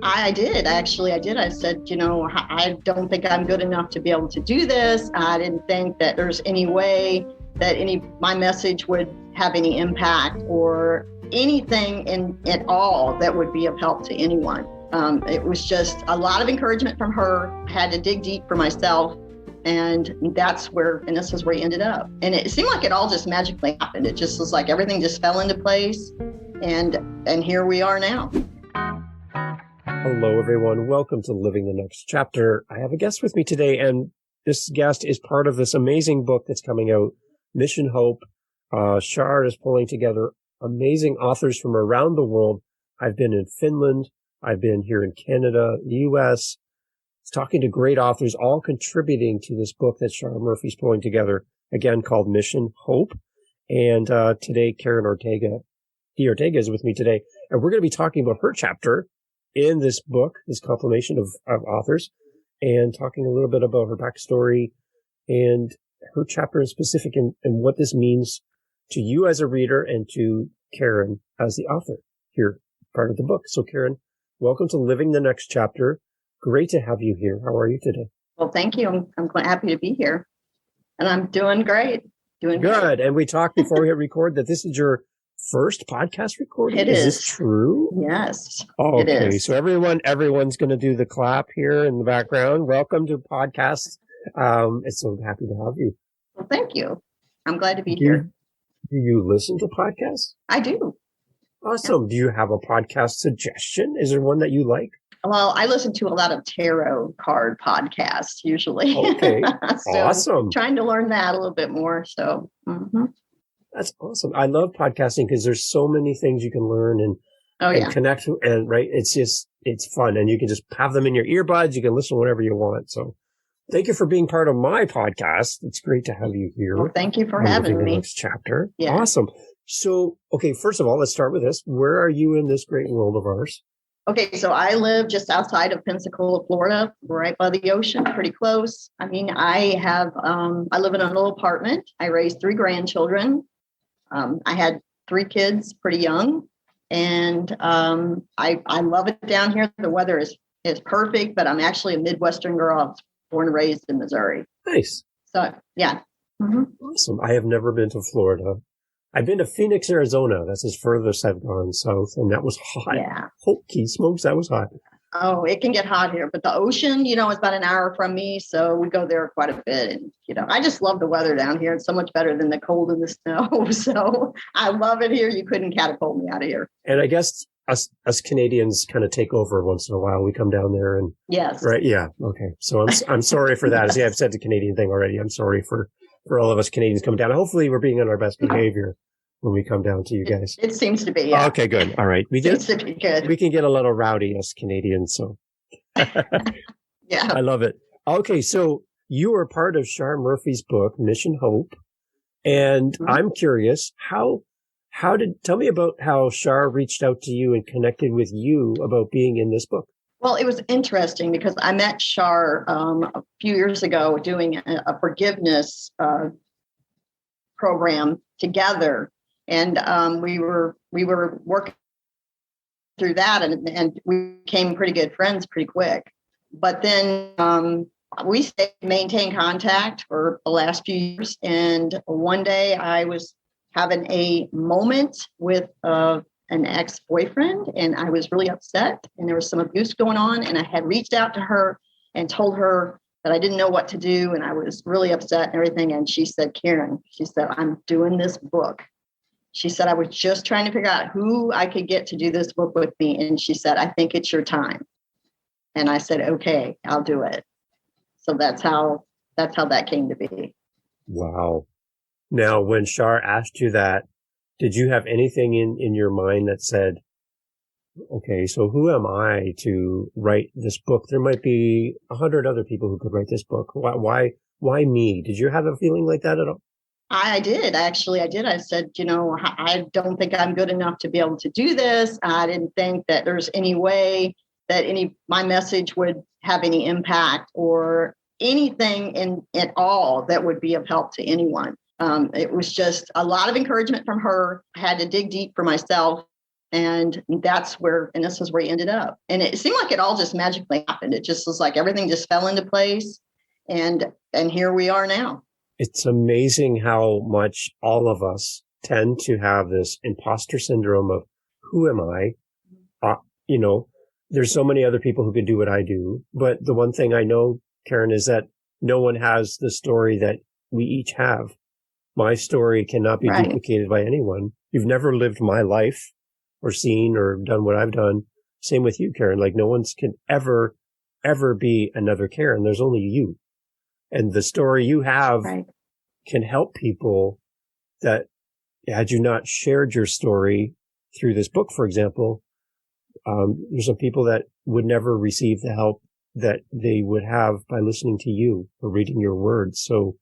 I did. Actually, I did. I said, I don't think I'm good enough to be able to do this. I didn't think that there's any way that my message would have any impact or anything at all that would be of help to anyone. It was just a lot of encouragement from her. I had to dig deep for myself. And this is where he ended up. And it seemed like it all just magically happened. It just was like everything just fell into place. And here we are now. Hello, everyone. Welcome to Living the Next Chapter. I have a guest with me today, and this guest is part of this amazing book that's coming out, Mission Hope. Shar is pulling together amazing authors from around the world. I've been in Finland. I've been here in Canada, the U.S., talking to great authors, all contributing to this book that Shar Murphy's pulling together, again, called Mission Hope. And today, Karen Ortega is with me today, and we're going to be talking about her chapter in this book, this compilation of authors, and talking a little bit about her backstory and her chapter in specific and what this means to you as a reader and to Karen as the author here, part of the book. So Karen, welcome to Living the Next Chapter. Great to have you here. How are you today? Well, thank you. I'm happy to be here. And I'm doing great. Good. Great. And we talked before we hit record that this is your first podcast recording. It is. Is this true? Yes. Oh, okay. It is. So everyone's going to do the clap here in the background. Welcome to podcast. It's so happy to have you. Well, thank you. I'm glad to be here. Do you listen to podcasts? I do. Awesome. Yeah. Do you have a podcast suggestion? Is there one that you like? Well, I listen to a lot of tarot card podcasts usually. Okay. So awesome. Trying to learn that a little bit more. So. Mm-hmm. That's awesome. I love podcasting because there's so many things you can learn and connect. And right. It's fun. And you can just have them in your earbuds. You can listen whenever you want. So thank you for being part of my podcast. It's great to have you here. Well, thank you for having me. Next chapter. Yeah. Awesome. So, okay. First of all, let's start with this. Where are you in this great world of ours? Okay, so I live just outside of Pensacola, Florida, right by the ocean, pretty close. I mean, I live in a little apartment. I raised 3 grandchildren. I had 3 kids pretty young, and I love it down here. The weather is perfect, but I'm actually a Midwestern girl. I was born and raised in Missouri. Nice. So, yeah. Mm-hmm. Awesome. I have never been to Florida. I've been to Phoenix, Arizona. That's as furthest I've gone south, and that was hot. Yeah. Holy smokes, that was hot. Oh, it can get hot here, but the ocean, is about an hour from me, so we go there quite a bit. And, I just love the weather down here. It's so much better than the cold and the snow. So I love it here. You couldn't catapult me out of here. And I guess us Canadians kind of take over once in a while. We come down there and yes, right, yeah, okay. So I'm sorry for that. See, I've said the Canadian thing already. I'm sorry for all of us Canadians coming down. Hopefully, we're being on our best behavior when we come down to you guys. It seems to be, yeah. Okay, good. All right. Seems to be good. We can get a little rowdy as Canadians, so. Yeah. I love it. Okay, so you are part of Shar Murphy's book, Mission Hope. And I'm curious, tell me about how Shar reached out to you and connected with you about being in this book. Well, it was interesting because I met Shar a few years ago doing a forgiveness program together. And we were working through that and we became pretty good friends pretty quick. But then we maintained contact for the last few years. And one day I was having a moment with an ex-boyfriend, and I was really upset, and there was some abuse going on, and I had reached out to her and told her that I didn't know what to do, and I was really upset and everything. And she said, Karen, I'm doing this book. She said, I was just trying to figure out who I could get to do this book with me. And she said, I think it's your time. And I said, okay, I'll do it. So that's how that came to be. Wow. Now, when Shar asked you that, did you have anything in your mind that said, okay, so who am I to write this book? There might be 100 other people who could write this book. Why me? Did you have a feeling like that at all? I did. Actually, I did. I said, I don't think I'm good enough to be able to do this. I didn't think that there's any way that my message would have any impact or anything at all that would be of help to anyone. It was just a lot of encouragement from her. I had to dig deep for myself. And this is where he ended up. And it seemed like it all just magically happened. It just was like everything just fell into place. And here we are now. It's amazing how much all of us tend to have this imposter syndrome of who am I? There's so many other people who can do what I do. But the one thing I know, Karen, is that no one has the story that we each have. My story cannot be duplicated by anyone. You've never lived my life or seen or done what I've done. Same with you, Karen. Like no one's can ever be another Karen. There's only you. And the story you have can help people that had you not shared your story through this book, for example, there's some people that would never receive the help that they would have by listening to you or reading your words. So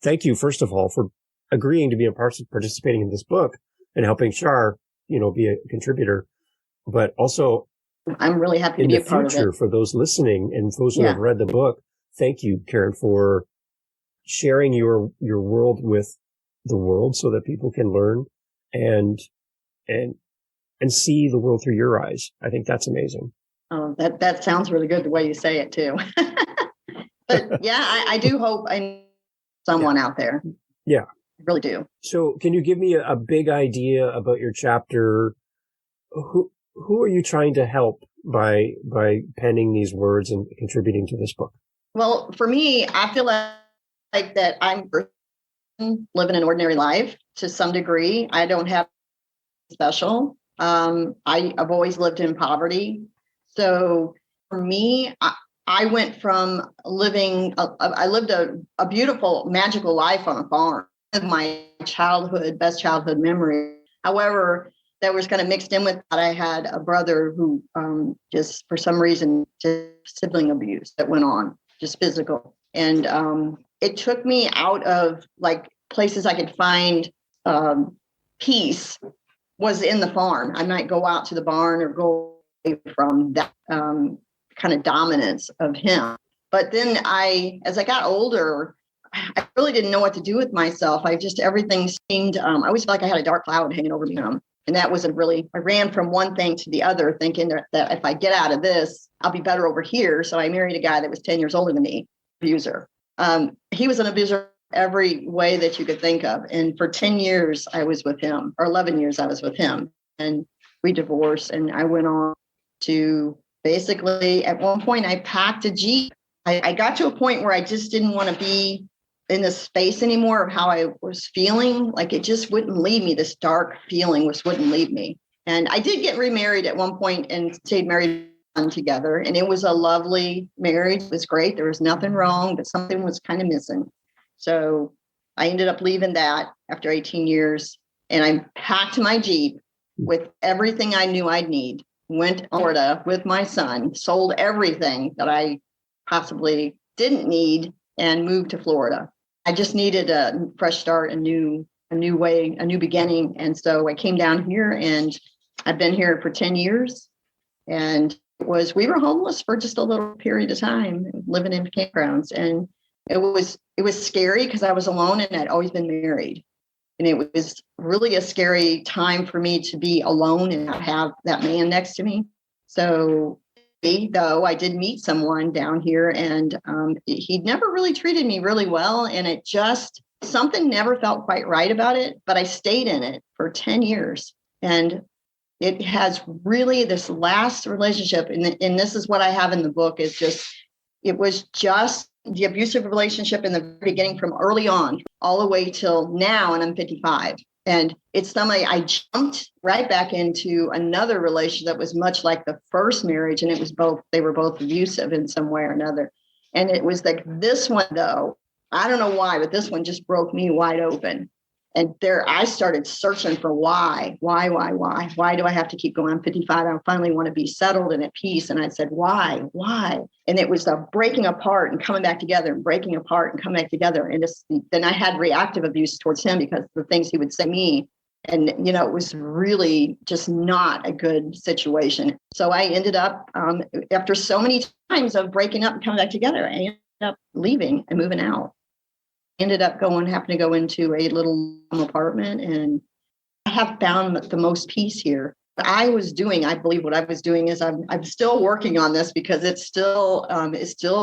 thank you, first of all, for agreeing to be participating in this book and helping Shar, be a contributor, but also I'm really happy to be a part of it. In the future, for those listening and those who have read the book, thank you, Karen, for sharing your world with the world so that people can learn and see the world through your eyes. I think that's amazing. Oh, that sounds really good the way you say it too. But yeah, I do hope I'm someone out there. Yeah. I really do. So can you give me a big idea about your chapter? Who are you trying to help by penning these words and contributing to this book? Well, for me, I feel like that I'm living an ordinary life to some degree. I don't have special. I've always lived in poverty. So for me, I went from I lived a beautiful, magical life on a farm. My best childhood memory. However, that was kind of mixed in with that. I had a brother who just for some reason, just sibling abuse that went on, just physical. And it took me out of like places I could find peace was in the farm. I might go out to the barn or go away from that kind of dominance of him. But then as I got older, I really didn't know what to do with myself. Everything seemed, I always felt like I had a dark cloud hanging over me. And that wasn't really, I ran from one thing to the other, thinking that if I get out of this, I'll be better over here. So I married a guy that was 10 years older than me, abuser. He was an abuser every way that you could think of. And for 10 years, I was with him, or 11 years I was with him. And we divorced. And I went on to basically, at one point, I packed a Jeep. I got to a point where I just didn't want to be in this space anymore of how I was feeling. Like it just wouldn't leave me. This dark feeling wouldn't leave me. And I did get remarried at one point and stayed married together. And it was a lovely marriage. It was great. There was nothing wrong, but something was kind of missing. So I ended up leaving that after 18 years. And I packed my Jeep with everything I knew I'd need, went to Florida with my son, sold everything that I possibly didn't need, and moved to Florida. I just needed a fresh start, a new way, a new beginning. And so I came down here, and I've been here for 10 years. And we were homeless for just a little period of time, living in campgrounds. And it was scary because I was alone and I'd always been married. And it was really a scary time for me to be alone and not have that man next to me. So though I did meet someone down here, and he'd never really treated me really well. And it just, something never felt quite right about it, but I stayed in it for 10 years. And it has really, this last relationship, and this is what I have in the book, it was just the abusive relationship in the beginning from early on, all the way till now, and I'm 55. And it's somebody I jumped right back into another relationship that was much like the first marriage. And they were both abusive in some way or another. And it was like this one, though, I don't know why, but this one just broke me wide open. And I started searching for why do I have to keep going? I'm 55. I finally want to be settled and at peace. And I said, why? And it was the breaking apart and coming back together and breaking apart and coming back together. And then I had reactive abuse towards him because the things he would say to me. And, it was really just not a good situation. So I ended up, after so many times of breaking up and coming back together, I ended up leaving and moving out. Ended up having to go into a little apartment, and I have found the most peace here. I believe what I was doing is I'm still working on this because it's still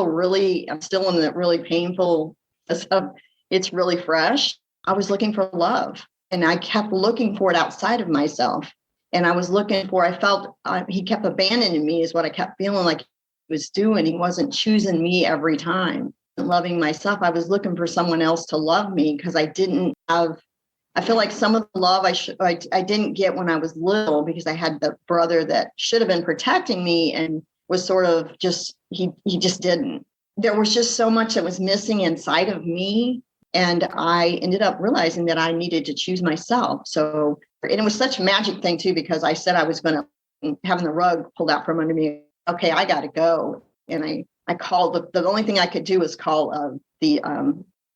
really, I'm still in that really painful stuff. It's really fresh. I was looking for love, and I kept looking for it outside of myself. And I was looking for, I felt he kept abandoning me is what I kept feeling like he was doing. He wasn't choosing me every time, loving myself. I was looking for someone else to love me because I feel like some of the love I didn't get when I was little because I had the brother that should have been protecting me and was sort of just, he just didn't. There was just so much that was missing inside of me. And I ended up realizing that I needed to choose myself. So, and it was such a magic thing too, because I said I was going to, having the rug pulled out from under me. Okay, I got to go. And I called, the only thing I could do was call the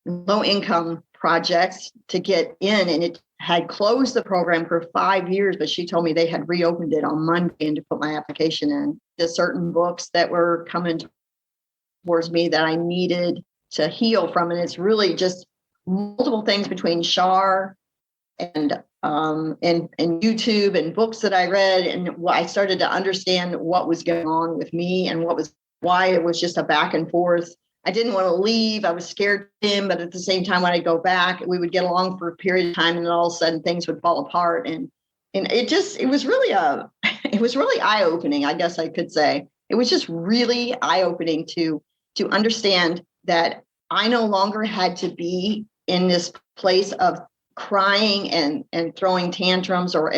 low income projects to get in, and it had closed the program for 5 years, but she told me they had reopened it on Monday and to put my application in. There's certain books that were coming towards me that I needed to heal from, and it's really just multiple things between Shar and YouTube and books that I read, and I started to understand what was going on with me and why it was just a back and forth. I didn't want to leave. I was scared of him, but at the same time, when I'd go back, we would get along for a period of time, and then all of a sudden things would fall apart. And it was really eye-opening, I guess I could say. It was just really eye-opening to understand that I no longer had to be in this place of crying and throwing tantrums, or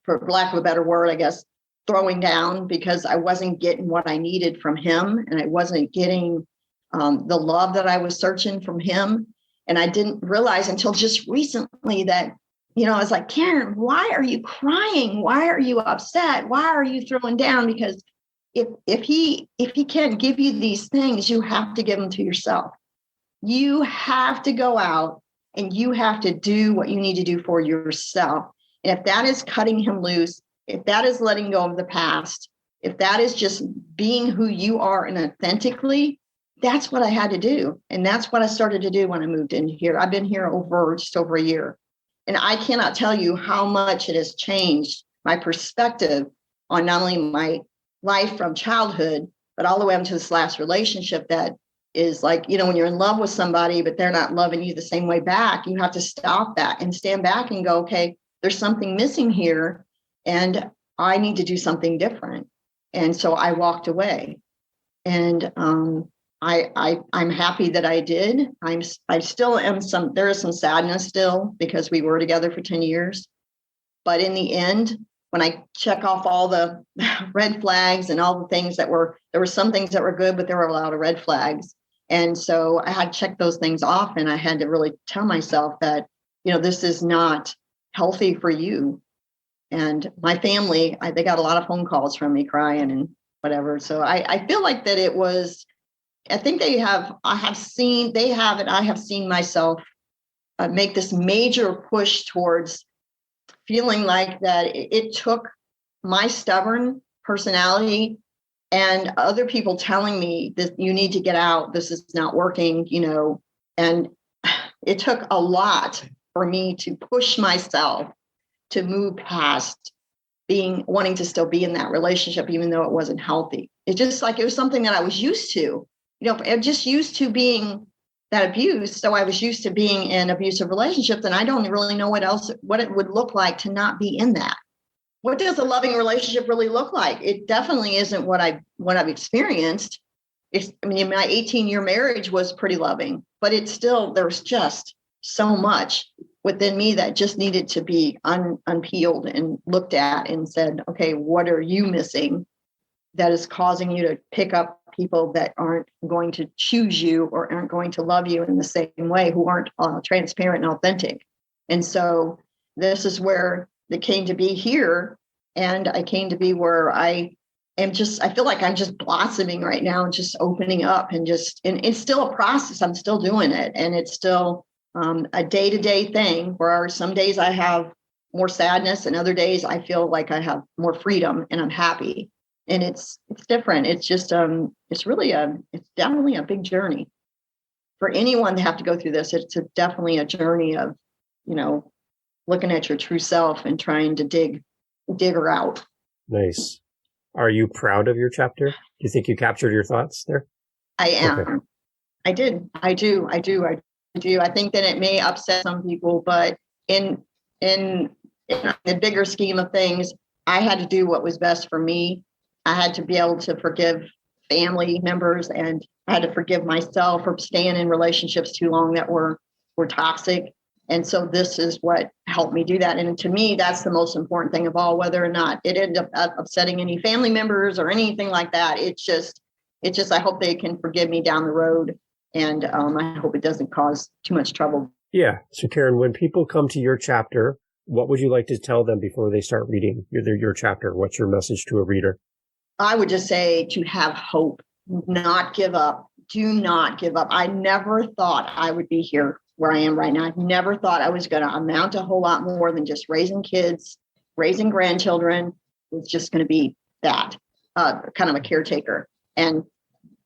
for lack of a better word, I guess, throwing down, because I wasn't getting what I needed from him, and I wasn't getting the love that I was searching from him. And I didn't realize until just recently that, I was like, Karen, why are you crying? Why are you upset? Why are you throwing down? Because if he can't give you these things, you have to give them to yourself. You have to go out and you have to do what you need to do for yourself. And if that is cutting him loose, if that is letting go of the past, if that is just being who you are and authentically, that's what I had to do. And that's what I started to do when I moved in here. I've been here just over a year. And I cannot tell you how much it has changed my perspective on not only my life from childhood, but all the way up to this last relationship that is like, when you're in love with somebody, but they're not loving you the same way back, you have to stop that and stand back and go, okay, there's something missing here, and I need to do something different. And so I walked away. And I'm happy that I did. I still am there is some sadness still because we were together for 10 years. But in the end, when I check off all the red flags and all the things there were some things that were good, but there were a lot of red flags. And so I had to check those things off, and I had to really tell myself that, this is not healthy for you. And my family, they got a lot of phone calls from me crying and whatever. So I feel like that it was, I think I have seen myself make this major push towards feeling like that it took my stubborn personality and other people telling me that you need to get out, this is not working, and it took a lot for me to push myself to move past wanting to still be in that relationship, even though it wasn't healthy. It's just like, it was something that I was used to. I'm just used to being that abuse. So I was used to being in abusive relationships, and I don't really know what it would look like to not be in that. What does a loving relationship really look like? It definitely isn't what I've experienced. My 18-year marriage was pretty loving, but there was just so much within me that just needed to be unpeeled and looked at and said, okay, what are you missing that is causing you to pick up people that aren't going to choose you or aren't going to love you in the same way, who aren't transparent and authentic? And so this is where it came to be here. And I came to be where I feel like I'm just blossoming right now and just opening up and it's still a process. I'm still doing it. And it's still a day-to-day thing where some days I have more sadness and other days I feel like I have more freedom and I'm happy. And it's different. It's just, it's definitely a big journey for anyone to have to go through this. It's definitely a journey of, looking at your true self and trying to dig dig her out. Nice. Are you proud of your chapter? Do you think you captured your thoughts there? I am. Okay. I did. I do. I think that it may upset some people, but in the bigger scheme of things, I had to do what was best for me. I had to be able to forgive family members, and I had to forgive myself for staying in relationships too long that were toxic. And so this is what helped me do that. And to me, that's the most important thing of all, whether or not it ended up upsetting any family members or anything like that. It's just, I hope they can forgive me down the road. And I hope it doesn't cause too much trouble. Yeah. So Karen, when people come to your chapter, what would you like to tell them before they start reading your chapter? What's your message to a reader? I would just say to have hope, not give up. Do not give up. I never thought I would be here where I am right now. I never thought I was going to amount to a whole lot more than just raising kids, raising grandchildren. It was just going to be that kind of a caretaker. And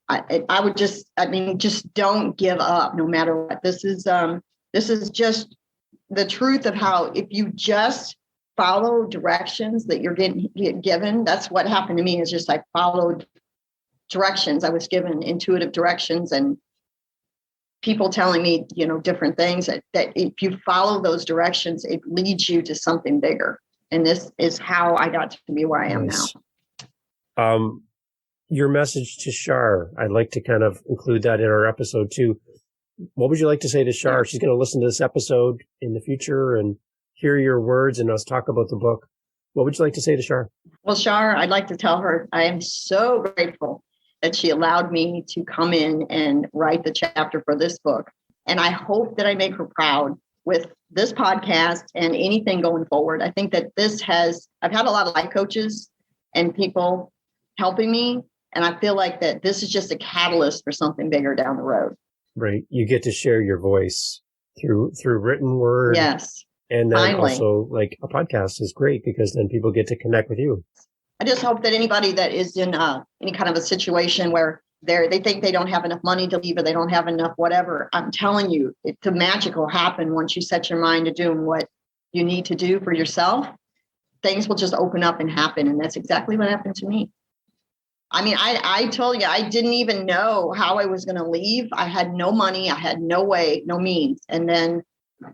I would just don't give up no matter what. This is just the truth of how, if you just follow directions that you're getting given, that's what happened to me. Is just I followed directions. I was given intuitive directions and people telling me, different things that if you follow those directions, it leads you to something bigger. And this is how I got to be where I am now. Your message to Shar, I'd like to kind of include that in our episode too. What would you like to say to Shar? She's going to listen to this episode in the future and hear your words and us talk about the book. What would you like to say to Shar? Well, Shar, I'd like to tell her I am so grateful that she allowed me to come in and write the chapter for this book. And I hope that I make her proud with this podcast and anything going forward. I think that I've had a lot of life coaches and people helping me. And I feel like that this is just a catalyst for something bigger down the road. Right. You get to share your voice through written word. Yes. And then finally. Also like a podcast is great because then people get to connect with you. I just hope that anybody that is in any kind of a situation where they think they don't have enough money to leave or they don't have enough whatever, I'm telling you, the magic will happen once you set your mind to doing what you need to do for yourself. Things will just open up and happen. And that's exactly what happened to me. I mean, I told you, I didn't even know how I was going to leave. I had no money. I had no way, no means. And then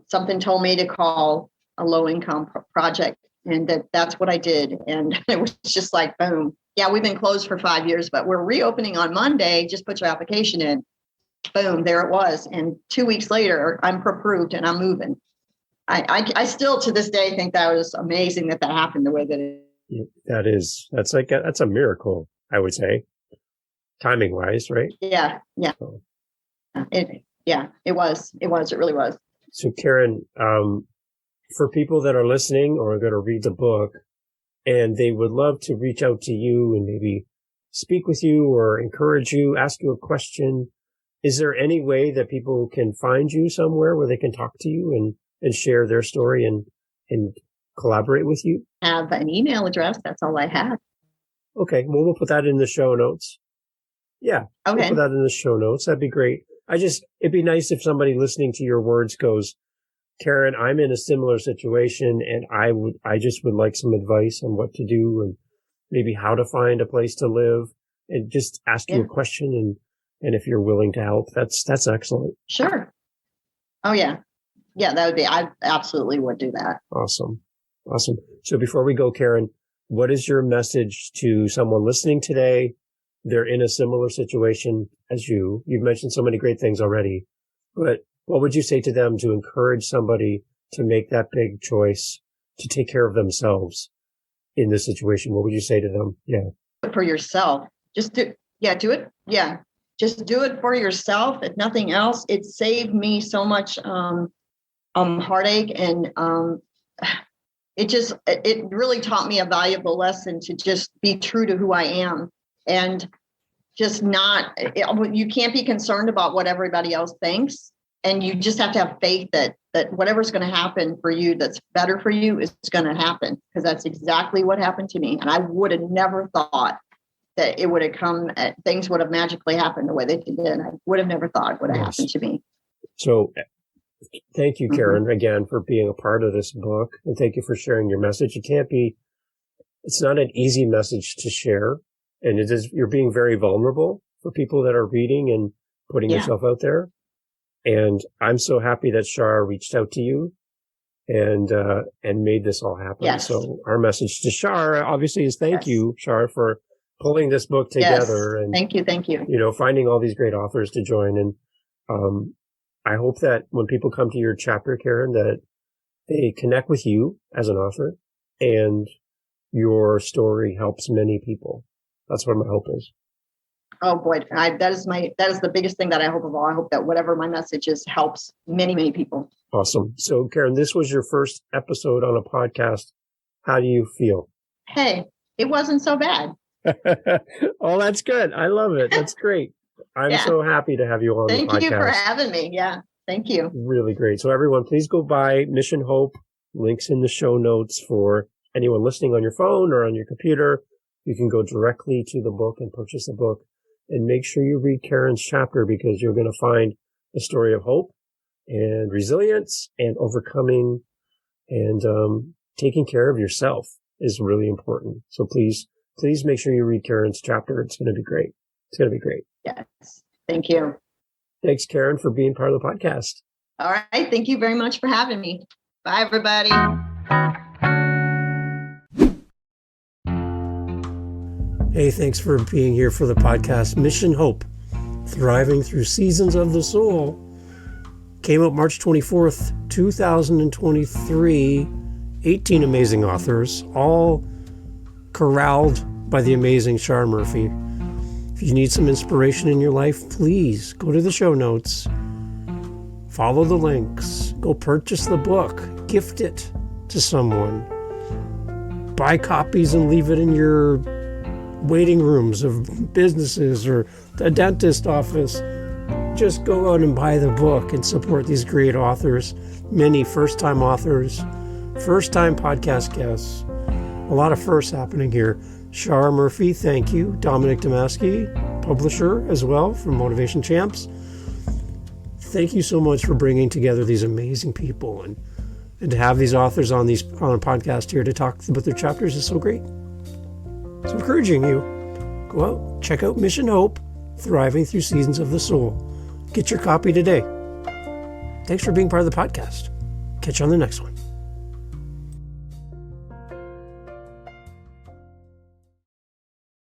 something told me to call a low income project. And that's what I did. And it was just like, boom. Yeah, we've been closed for 5 years, but we're reopening on Monday. Just put your application in. Boom, there it was. And 2 weeks later, I'm approved and I'm moving. I still to this day think that was amazing that happened the way that it is. That's a miracle, I would say, timing wise, right? Yeah. So. It was. It really was. So Karen, for people that are listening or are going to read the book and they would love to reach out to you and maybe speak with you or encourage you, ask you a question, is there any way that people can find you somewhere where they can talk to you and share their story and collaborate with you? I have an email address. That's all I have. Okay. Well, we'll put that in the show notes. Yeah. Okay. We'll put that in the show notes. That'd be great. It'd be nice if somebody listening to your words goes, Karen, I'm in a similar situation and I just would like some advice on what to do and maybe how to find a place to live and just ask you a question and if you're willing to help, that's excellent. Sure. Oh yeah. Yeah, I absolutely would do that. Awesome. So before we go, Karen, what is your message to someone listening today? They're in a similar situation as you. You've mentioned so many great things already, but what would you say to them to encourage somebody to make that big choice to take care of themselves in this situation? What would you say to them? Yeah. For yourself. Just do it. Yeah. Just do it for yourself. If nothing else, it saved me so much heartache and it really taught me a valuable lesson to just be true to who I am and just you can't be concerned about what everybody else thinks. And you just have to have faith that whatever's going to happen for you that's better for you is going to happen, because that's exactly what happened to me. And I would have never thought that it would have things would have magically happened the way they did. I would have never thought it would have happened to me. So thank you, Karen, again, for being a part of this book. And thank you for sharing your message. It can't be it's not an easy message to share. And you're being very vulnerable for people that are reading and putting yourself out there. And I'm so happy that Shar reached out to you and made this all happen. Yes. So our message to Shar obviously is thank you, Shar, for pulling this book together. Yes. And thank you. You know, finding all these great authors to join. And I hope that when people come to your chapter, Karen, that they connect with you as an author and your story helps many people. That's what my hope is. Oh boy, that is the biggest thing that I hope of all. I hope that whatever my message is helps many, many people. Awesome. So Karen, this was your first episode on a podcast. How do you feel? Hey, it wasn't so bad. Oh, that's good. I love it. That's great. I'm so happy to have you on the podcast. Thank you for having me. Yeah. Thank you. Really great. So everyone, please go buy Mission Hope. Links in the show notes for anyone listening on your phone or on your computer. You can go directly to the book and purchase the book. And make sure you read Karen's chapter because you're going to find a story of hope and resilience and overcoming and taking care of yourself is really important. So please make sure you read Karen's chapter. It's going to be great. It's going to be great. Yes. Thank you. Thanks, Karen, for being part of the podcast. All right. Thank you very much for having me. Bye, everybody. Hey, thanks for being here for the podcast. Mission Hope, Thriving Through Seasons of the Soul, came out March 24th, 2023. 18 amazing authors, all corralled by the amazing Shar Murphy. If you need some inspiration in your life, please go to the show notes, follow the links, go purchase the book, gift it to someone, buy copies and leave it in your waiting rooms of businesses or a dentist office. Just go out and buy the book and support these great authors, many first-time authors, first-time podcast guests. A lot of firsts happening here. Shar Murphy, thank you. Dominic Damaski, publisher as well from Motivation Champs. Thank you so much for bringing together these amazing people and to have these authors on a podcast here to talk about their chapters is so great. So encouraging you, go out, check out Mission Hope, Thriving Through Seasons of the Soul. Get your copy today. Thanks for being part of the podcast. Catch you on the next one.